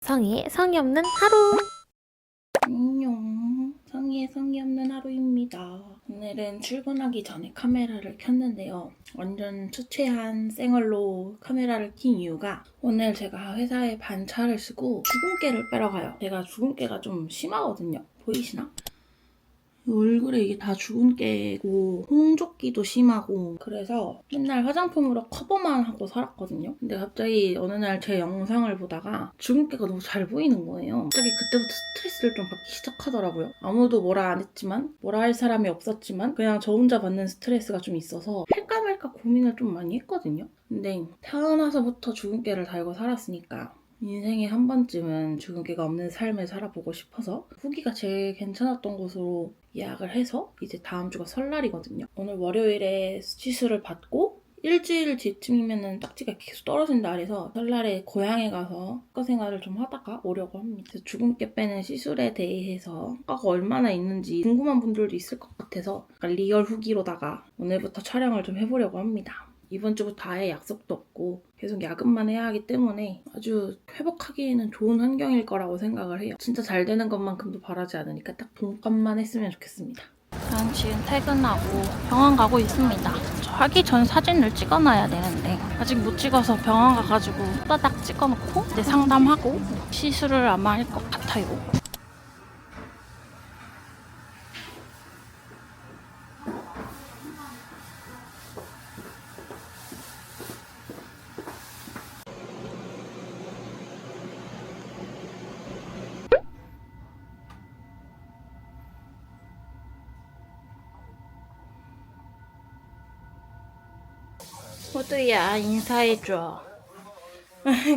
성희의 성의 없는 하루. 안녕. 성희의 성의 없는 하루입니다. 오늘은 출근하기 전에 카메라를 켰는데요. 완전 초췌한 생얼로 카메라를 킨 이유가 오늘 제가 회사에 반차를 쓰고 주근깨를 빼러 가요. 제가 주근깨가 좀 심하거든요. 보이시나? 얼굴에 이게 다 주근깨고 홍조끼도 심하고 그래서 맨날 화장품으로 커버만 하고 살았거든요. 근데 갑자기 어느 날 제 영상을 보다가 주근깨가 너무 잘 보이는 거예요. 갑자기 그때부터 스트레스를 좀 받기 시작하더라고요. 아무도 뭐라 안 했지만 뭐라 할 사람이 없었지만 그냥 저 혼자 받는 스트레스가 좀 있어서 할까 말까 고민을 좀 많이 했거든요. 근데 태어나서부터 주근깨를 달고 살았으니까 인생에 한 번쯤은 주근깨가 없는 삶을 살아보고 싶어서 후기가 제일 괜찮았던 곳으로 예약을 해서 이제 다음 주가 설날이거든요. 오늘 월요일에 시술을 받고 일주일 뒤쯤이면 딱지가 계속 떨어진다 그래서 설날에 고향에 가서 학과 생활을 좀 하다가 오려고 합니다. 그래서 주근깨 빼는 시술에 대해서 학과가 얼마나 있는지 궁금한 분들도 있을 것 같아서 약간 리얼 후기로다가 오늘부터 촬영을 좀 해보려고 합니다. 이번 주부터 아예 약속도 없고 계속 야근만 해야 하기 때문에 아주 회복하기에는 좋은 환경일 거라고 생각을 해요. 진짜 잘 되는 것만큼도 바라지 않으니까 딱 동감만 했으면 좋겠습니다. 저는 지금 퇴근하고 병원 가고 있습니다. 저 하기 전 사진을 찍어놔야 되는데 아직 못 찍어서 병원 가가지고 후다닥 찍어놓고 이제 상담하고 시술을 아마 할 것 같아요. 호두야 인사해줘.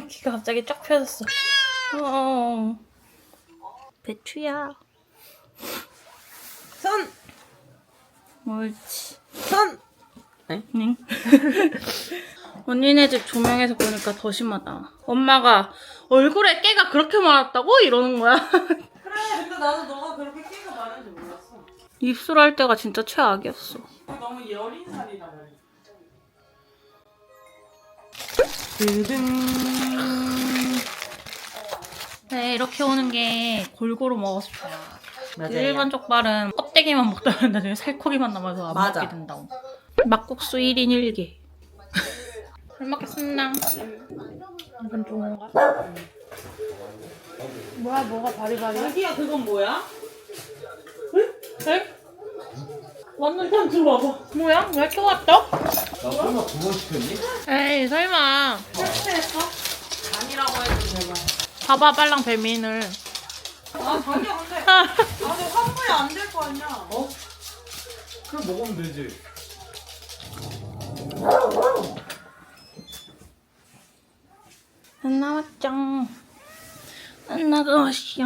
귀가 갑자기 쫙 펴졌어. 배추야. 손! 옳지. 손! 응? 언니네 집 조명에서 보니까 더 심하다. 엄마가 얼굴에 깨가 그렇게 많았다고? 이러는 거야. 그래, 근데 나도 너가 그렇게 끼가 많은지 몰랐어. 입술할 때가 진짜 최악이었어. 너무 여린 살이다 말이야. 네, 이렇게 오는 게 골고루 먹어서 좋아. 그 일반 족발은 껍데기만 먹다가 나중에 살코기만 남아서 안 맞아. 먹게 된다고. 막국수 1인 1개. 잘 먹겠습니다. 이건 좋은가? 뭐가 바리바리? 자기야, 그건 뭐야? 에? 완전 좀 들어와봐. 뭐야? 왜 이렇게 왔다? 나 설마 2번 시켰니? 에이 설마. 실수했어? 아니라고 해도 제발. 봐봐 빨랑 배민을. 아, 자기야, 근데 아직 환불이 안 될 거 아니야. 어? 그럼 먹으면 되지. 안 나왔죠. 안 나가왔죠.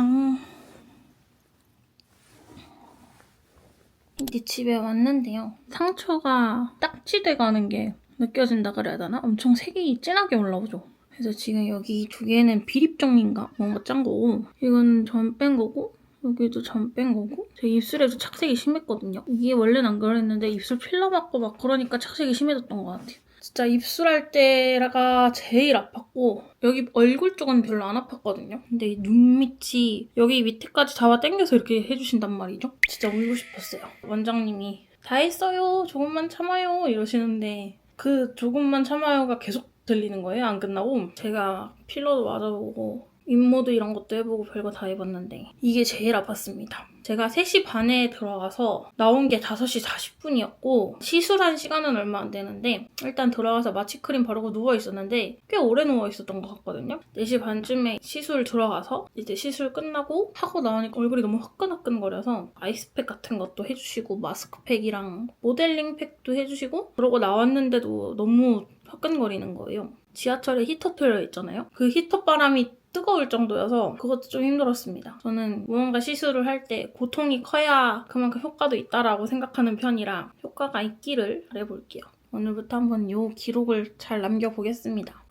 이제 집에 왔는데요. 상처가 딱지돼 가는 게 느껴진다 그래야 되나? 엄청 색이 진하게 올라오죠. 그래서 지금 여기 두 개는 비립종인가? 뭔가 짠 거고 이건 전 뺀 거고 여기도 전 뺀 거고 제 입술에도 착색이 심했거든요. 이게 원래는 안 그랬는데 입술 필러 맞고 막 그러니까 착색이 심해졌던 것 같아요. 진짜 입술할 때가 제일 아팠고 여기 얼굴 쪽은 별로 안 아팠거든요. 근데 이 눈 밑이 여기 밑에까지 잡아 당겨서 이렇게 해주신단 말이죠. 진짜 울고 싶었어요. 원장님이 다 했어요. 조금만 참아요. 이러시는데 그 조금만 참아요가 계속 들리는 거예요. 안 끝나고 제가 필러도 맞아보고 윗모드 이런 것도 해보고 별거 다 해봤는데 이게 제일 아팠습니다. 제가 3시 반에 들어가서 나온 게 5시 40분이었고 시술한 시간은 얼마 안 되는데 일단 들어가서 마취크림 바르고 누워있었는데 꽤 오래 누워있었던 것 같거든요. 4시 반쯤에 시술 들어가서 이제 시술 끝나고 하고 나오니까 얼굴이 너무 화끈화끈거려서 아이스팩 같은 것도 해주시고 마스크팩이랑 모델링 팩도 해주시고 그러고 나왔는데도 너무 화끈거리는 거예요. 지하철에 히터 틀려 있잖아요. 그 히터 바람이 뜨거울 정도여서 그것도 좀 힘들었습니다. 저는 무언가 시술을 할 때 고통이 커야 그만큼 효과도 있다라고 생각하는 편이라 효과가 있기를 바라볼게요. 오늘부터 한번 이 기록을 잘 남겨보겠습니다.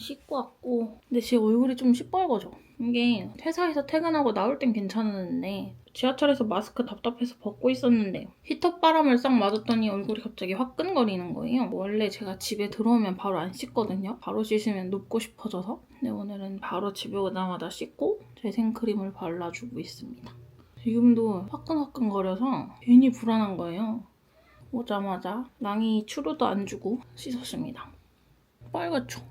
씻고 왔고 근데 제 얼굴이 좀 시뻘거져. 이게 회사에서 퇴근하고 나올 땐 괜찮았는데 지하철에서 마스크 답답해서 벗고 있었는데 히터 바람을 싹 맞았더니 얼굴이 갑자기 화끈거리는 거예요. 원래 제가 집에 들어오면 바로 안 씻거든요. 바로 씻으면 눕고 싶어져서. 근데 오늘은 바로 집에 오자마자 씻고 재생크림을 발라주고 있습니다. 지금도 화끈화끈거려서 괜히 불안한 거예요. 오자마자 랑이 추루도 안 주고 씻었습니다. 빨갛죠?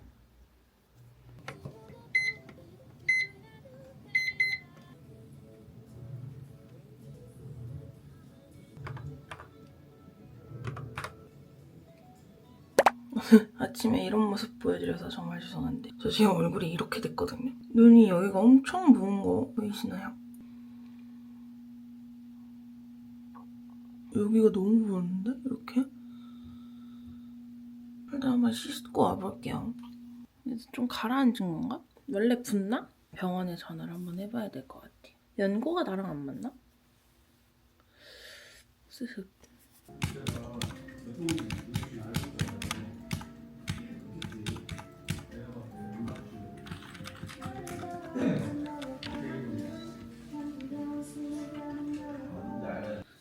아침에 이런 모습 보여드려서 정말 죄송한데 저 지금 얼굴이 이렇게 됐거든요. 눈이 여기가 엄청 부은 거 보이시나요? 여기가 너무 부었는데? 이렇게? 일단 한번 씻고 와볼게요. 좀 가라앉은 건가? 원래 붓나? 병원에 전화를 한번 해봐야 될 것 같아. 연고가 나랑 안 맞나? 쓱.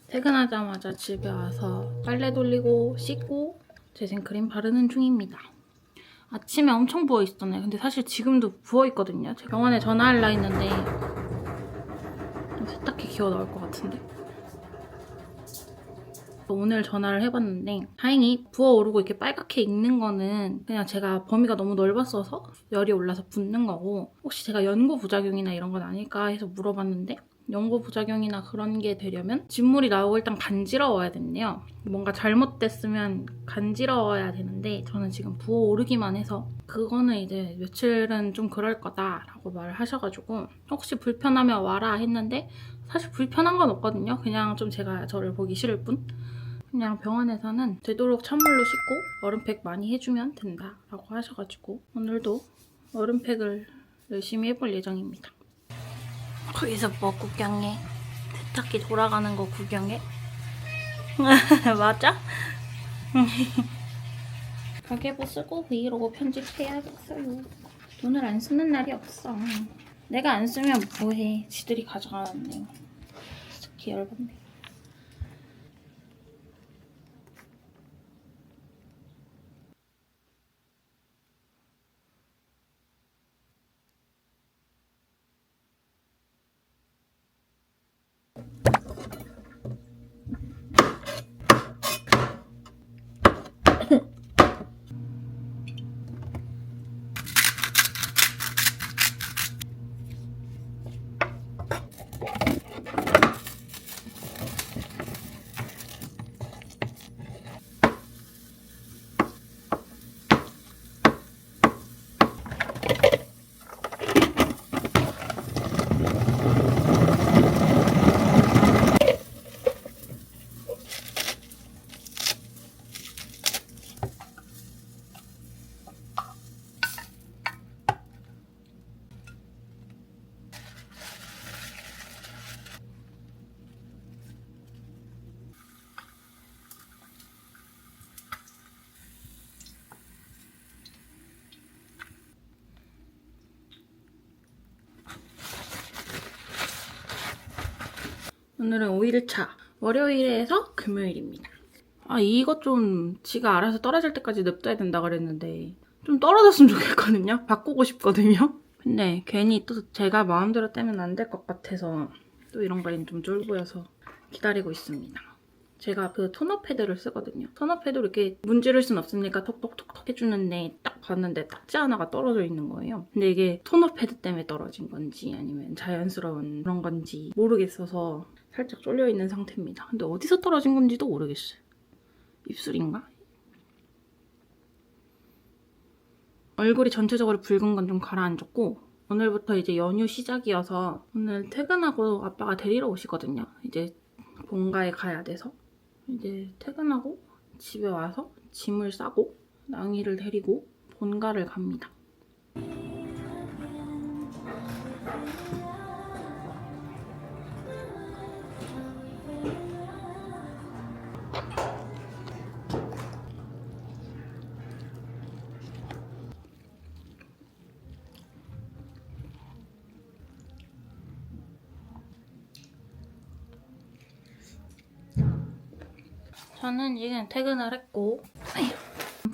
퇴근하자마자 집에 와서 빨래 돌리고 씻고 재생크림 바르는 중입니다. 아침에 엄청 부어있었잖아요. 근데 사실 지금도 부어있거든요. 제가 병원에 전화하려 했는데 세탁기 기어 나올 것 같은데. 오늘 전화를 해봤는데 다행히 부어오르고 이렇게 빨갛게 익는 거는 그냥 제가 범위가 너무 넓었어서 열이 올라서 붓는 거고 혹시 제가 연고 부작용이나 이런 건 아닐까 해서 물어봤는데 연고 부작용이나 그런 게 되려면 진물이 나오고 일단 간지러워야 된대요. 뭔가 잘못됐으면 간지러워야 되는데 저는 지금 부어오르기만 해서 그거는 이제 며칠은 좀 그럴 거다라고 말을 하셔가지고 혹시 불편하면 와라 했는데 사실 불편한 건 없거든요. 그냥 좀 제가 저를 보기 싫을 뿐. 그냥 병원에서는 되도록 찬물로 씻고 얼음팩 많이 해주면 된다라고 하셔가지고 오늘도 얼음팩을 열심히 해볼 예정입니다. 거기서 뭐 구경해? 세탁기 돌아가는 거 구경해? 맞아? 가계부 쓰고 브이로그 편집해야겠어요. 돈을 안 쓰는 날이 없어. 내가 안 쓰면 뭐해. 지들이 가져가는데. 특히 열받네. 오늘은 5일차 월요일에서 금요일입니다. 아 이거 좀 지가 알아서 떨어질 때까지 냅둬야 된다 그랬는데 좀 떨어졌으면 좋겠거든요. 바꾸고 싶거든요. 근데 괜히 또 제가 마음대로 떼면 안 될 것 같아서 또 이런 거는 좀 쫄보여서 기다리고 있습니다. 제가 그 토너 패드를 쓰거든요. 토너 패드 이렇게 문지를 순 없으니까 톡톡톡톡 해주는데 딱 봤는데 딱지 하나가 떨어져 있는 거예요. 근데 이게 토너 패드 때문에 떨어진 건지 아니면 자연스러운 그런 건지 모르겠어서 살짝 쫄려있는 상태입니다. 근데 어디서 떨어진 건지도 모르겠어요. 입술인가? 얼굴이 전체적으로 붉은 건 좀 가라앉았고 오늘부터 이제 연휴 시작이어서 오늘 퇴근하고 아빠가 데리러 오시거든요. 이제 본가에 가야 돼서 이제 퇴근하고 집에 와서 짐을 싸고 랑이를 데리고 본가를 갑니다. 저는 지금 퇴근을 했고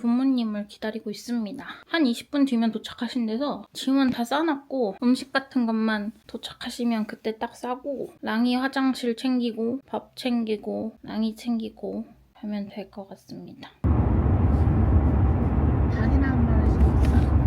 부모님을 기다리고 있습니다. 한 20분 뒤면 도착하신대서 짐은 다 싸놨고 음식 같은 것만 도착하시면 그때 딱 싸고 랑이 화장실 챙기고 밥 챙기고 랑이 챙기고 하면 될 것 같습니다. 닭이나 한 마리씩 있어.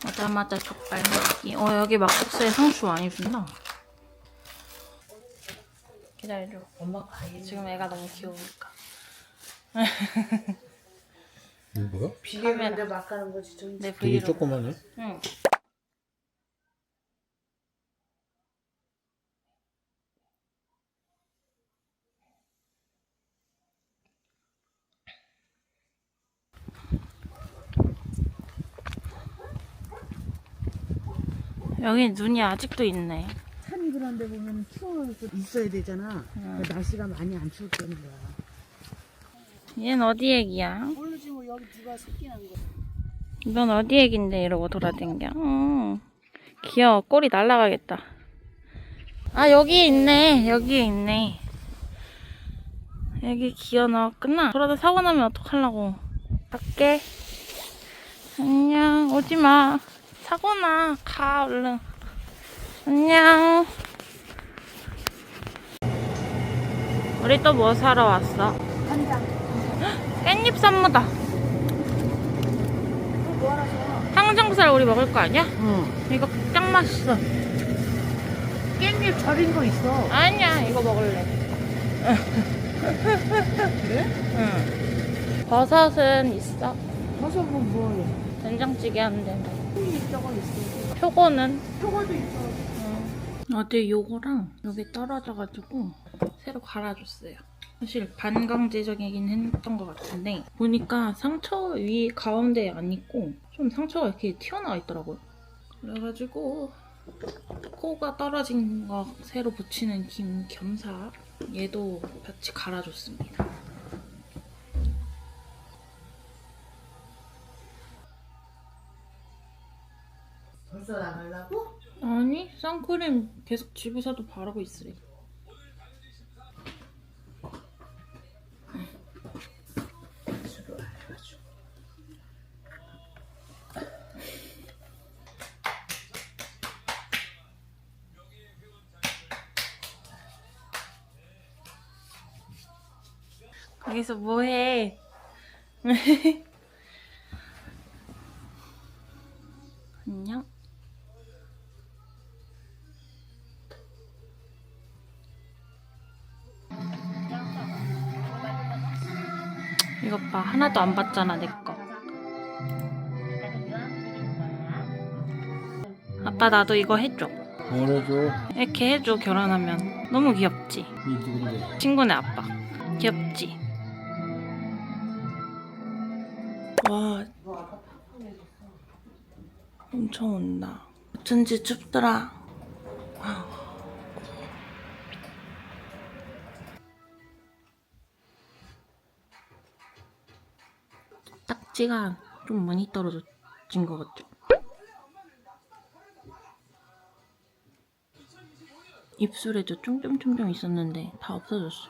오자마자 족발 먹기. 여기 막국수에 상추 많이 준다. 기다려줘. 엄마 가위. 지금 애가 너무 귀여우니까. 뭐야? 비계인데 막 가는 거지 좀. 내 되게 브이로그. 조그마네. 응. 여기 눈이 아직도 있네. 산이 그런데 보면 추워서 있어야 되잖아. 그러니까 날씨가 많이 안 추울 때는 거야. 얘는 어디 애기야? 모르지 뭐 여기 누가 섞이는 거. 이건 어디 애기인데 이러고 돌아댕겨. 귀여워. 꼬리 날아가겠다. 아 여기에 있네. 여기에 있네. 여기 기어 넣었구나. 그러다 사고 나면 어떡하려고. 갈게. 안녕. 오지마. 사고 나. 가 얼른. 안녕. 우리 또 뭐 사러 왔어? 간장. 깻잎 쌈무다. 뭐 하나 줘? 항정살 우리 먹을 거 아니야? 응. 이거 짱 맛있어. 깻잎 절인 거 있어. 아니야, 이거 먹을래. 그래? 응. 버섯은 있어. 버섯 뭐 된장찌개 하는데. 깻잎 저거 있어. 표고는? 표고도 있어. 어제 요거랑 여기 떨어져가지고 새로 갈아줬어요. 사실 반강제적이긴 했던 것 같은데 보니까 상처 위 가운데에 안 있고 좀 상처가 이렇게 튀어나와 있더라고요. 그래가지고 코가 떨어진 거 새로 붙이는 김 겸사 얘도 같이 갈아줬습니다. 벌써 나가려고? 아니 선크림 계속 집에서도 바르고 있어요. 거기서 뭐해? 안녕. 이것 봐, 하나도 안 봤잖아, 내 거. 아빠 나도 이거 해줘. 뭘 해줘? 이렇게 해줘, 결혼하면. 너무 귀엽지? 이 누군데? 친구네 아빠. 귀엽지? 와, 엄청 온다. 어쩐지 춥더라. 딱지가 좀 많이 떨어진 것 같죠? 입술에도 쫑쫑쫑쫑 있었는데 다 없어졌어.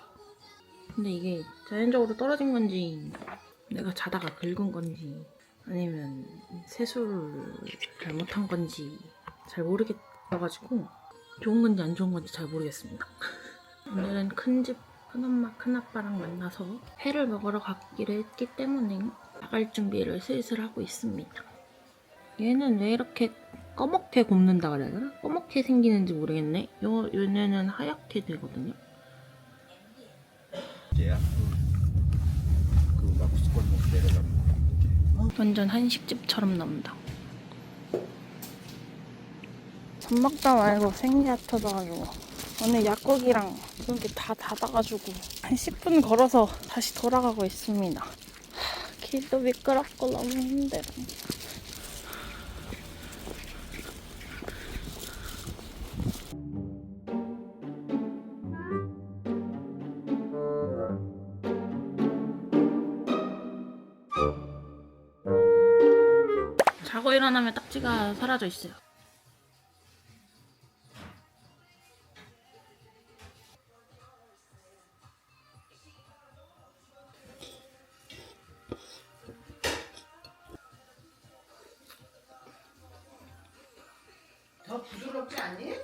근데 이게 자연적으로 떨어진 건지 내가 자다가 긁은 건지 아니면 세수를 잘못한 건지 잘 모르겠어가지고 좋은 건지 안 좋은 건지 잘 모르겠습니다. 오늘은 큰집 큰엄마 큰아빠랑 만나서 회를 먹으러 가기로 했기 때문에 나갈 준비를 슬슬 하고 있습니다. 얘는 왜 이렇게 검게 굽는다 그래야 되나? 검게 생기는지 모르겠네. 얘네는 하얗게 되거든요. 얘야? 그 막국수권 먹고 내려가면. 완전 한식집처럼 나온다. 밥 먹다 말고 생리가 터져가지고 오늘 약국이랑 그런 게 다 닫아가지고 한 10분 걸어서 다시 돌아가고 있습니다. 길도 미끄럽고 너무 힘들어. 자고 일어나면 딱지가 사라져 있어요. 더 부드럽지 않니?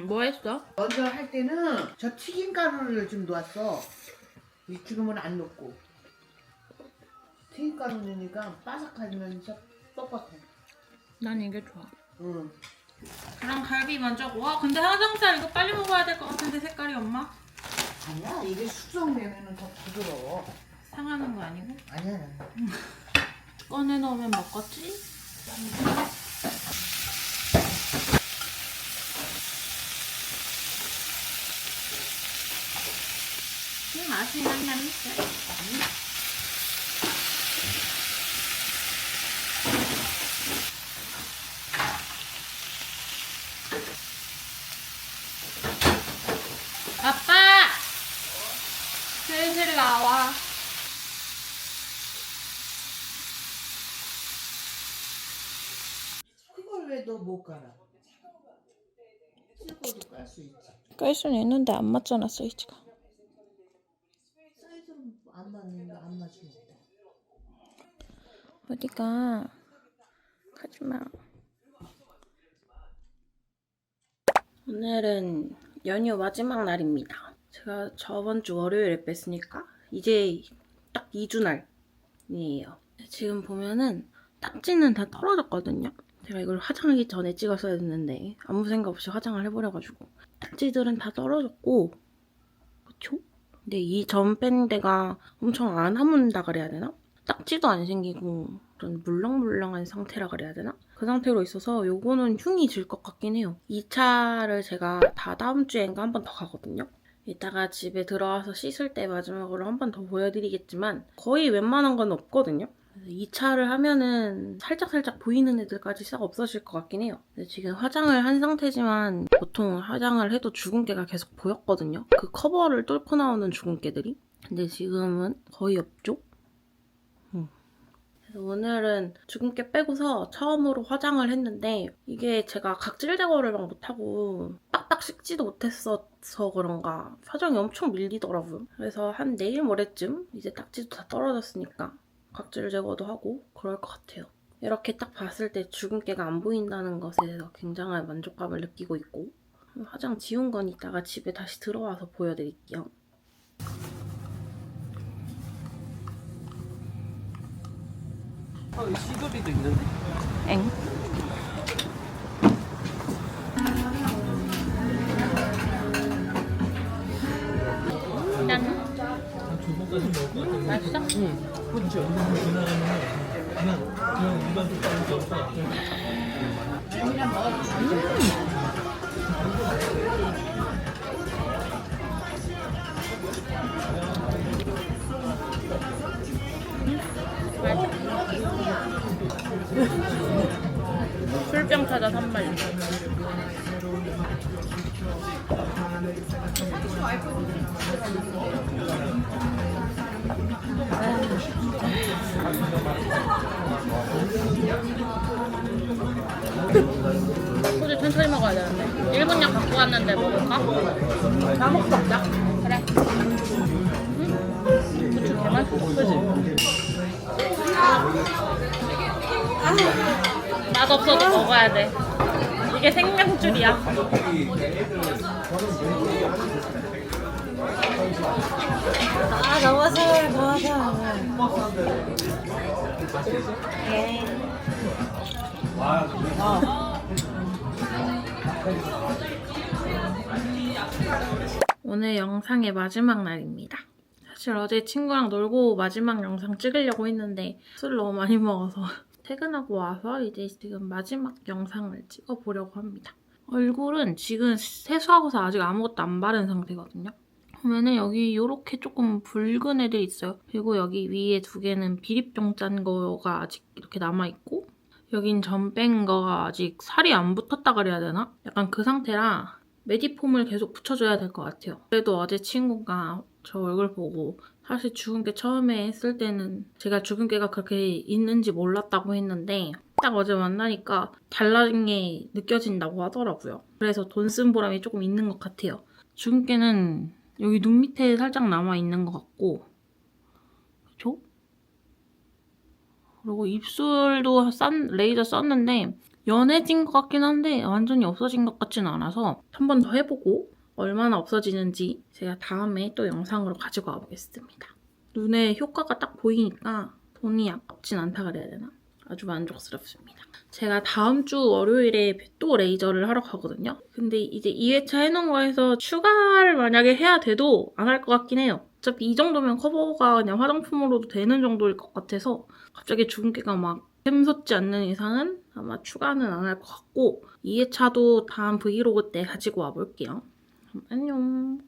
뭐 했어? 먼저 할 때는 저 튀김 가루를 좀 놓았어. 지금은 안 넣고. 튀김 가루 넣으니까 바삭하면서 뻑뻑해. 난 이게 좋아. 응. 그럼 갈비 먼저 구워. 근데 항정살 이거 빨리 먹어야 될 것 같은데 색깔이 엄마? 아니야, 이게 숙성되면 더 부드러워. 상하는 거 아니고? 아니야. 꺼내 놓으면 먹겠지? 맛이 난다는 아빠! 슬슬 나와. 그걸 왜 너 못 갈아? 쓸거도 깔 수 있지. 깔 수는 있는데 안 맞잖아, 사이즈가. 사이즈는 안 맞는데 안 맞으면 어때? 어디가? 가지마. 오늘은 연휴 마지막 날입니다. 제가 저번 주 월요일에 뺐으니까 이제 딱 2주 날이에요. 지금 보면은 딱지는 다 떨어졌거든요. 제가 이걸 화장하기 전에 찍었어야 했는데 아무 생각 없이 화장을 해버려가지고 딱지들은 다 떨어졌고, 그쵸? 근데 이 전 뺀 데가 엄청 안 아문다 그래야 되나? 딱지도 안 생기고 좀 물렁물렁한 상태라 그래야 되나? 그 상태로 있어서 요거는 흉이 질 것 같긴 해요. 2차를 제가 다 다음 주엔가 한 번 더 가거든요. 이따가 집에 들어와서 씻을 때 마지막으로 한 번 더 보여드리겠지만 거의 웬만한 건 없거든요. 2차를 하면은 살짝 보이는 애들까지 싹 없어질 것 같긴 해요. 근데 지금 화장을 한 상태지만 보통 화장을 해도 주근깨가 계속 보였거든요. 그 커버를 뚫고 나오는 주근깨들이. 근데 지금은 거의 없죠? 그래서 오늘은 주근깨 빼고서 처음으로 화장을 했는데 이게 제가 각질 제거를 막 못하고 빡빡 씻지도 못했어서 그런가 화장이 엄청 밀리더라고요. 그래서 한 내일 모레쯤 이제 딱지도 다 떨어졌으니까 각질 제거도 하고 그럴 것 같아요. 이렇게 딱 봤을 때 주근깨가 안 보인다는 것에 대해서 굉장한 만족감을 느끼고 있고, 화장 지운 건 이따가 집에 다시 들어와서 보여드릴게요. 시돌이도 있는데. 엥? 짠. 맛있어? 그렇죠. 그냥 일반 족발인 줄 알았어. 술병 찾아 산말. 소주 천천히 먹어야 되는데. 1분약 갖고 왔는데 먹을까? 다 먹자. 그래. 고추 개맛있어. 그지? 맛없어도 먹어야 돼. 이게 생명줄이야. 아, 나와서 오늘 영상의 마지막 날입니다. 사실 어제 친구랑 놀고 마지막 영상 찍으려고 했는데 술 너무 많이 먹어서 퇴근하고 와서 이제 지금 마지막 영상을 찍어보려고 합니다. 얼굴은 지금 세수하고서 아직 아무것도 안 바른 상태거든요. 보면은 여기 이렇게 조금 붉은 애들 있어요. 그리고 여기 위에 두 개는 비립종 짠 거가 아직 이렇게 남아있고, 여긴 전 뺀 거가 아직 살이 안 붙었다 그래야 되나? 약간 그 상태라 메디폼을 계속 붙여줘야 될 것 같아요. 그래도 어제 친구가 저 얼굴 보고 사실 주근깨 처음에 했을 때는 제가 주근깨가 그렇게 있는지 몰랐다고 했는데 딱 어제 만나니까 달라진 게 느껴진다고 하더라고요. 그래서 돈 쓴 보람이 조금 있는 것 같아요. 주근깨는 여기 눈 밑에 살짝 남아있는 것 같고, 그쵸? 그리고 입술도 레이저 썼는데 연해진 것 같긴 한데 완전히 없어진 것 같지는 않아서 한 번 더 해보고 얼마나 없어지는지 제가 다음에 또 영상으로 가지고 와보겠습니다. 눈에 효과가 딱 보이니까 돈이 아깝진 않다 그래야 되나? 아주 만족스럽습니다. 제가 다음 주 월요일에 또 레이저를 하러 가거든요. 근데 이제 2회차 해놓은 거에서 추가를 만약에 해야 돼도 안 할 것 같긴 해요. 어차피 이 정도면 커버가 그냥 화장품으로도 되는 정도일 것 같아서 갑자기 주근깨가 막 샘솟지 않는 이상은 아마 추가는 안 할 것 같고 2회차도 다음 브이로그 때 가지고 와볼게요. 그럼 안녕.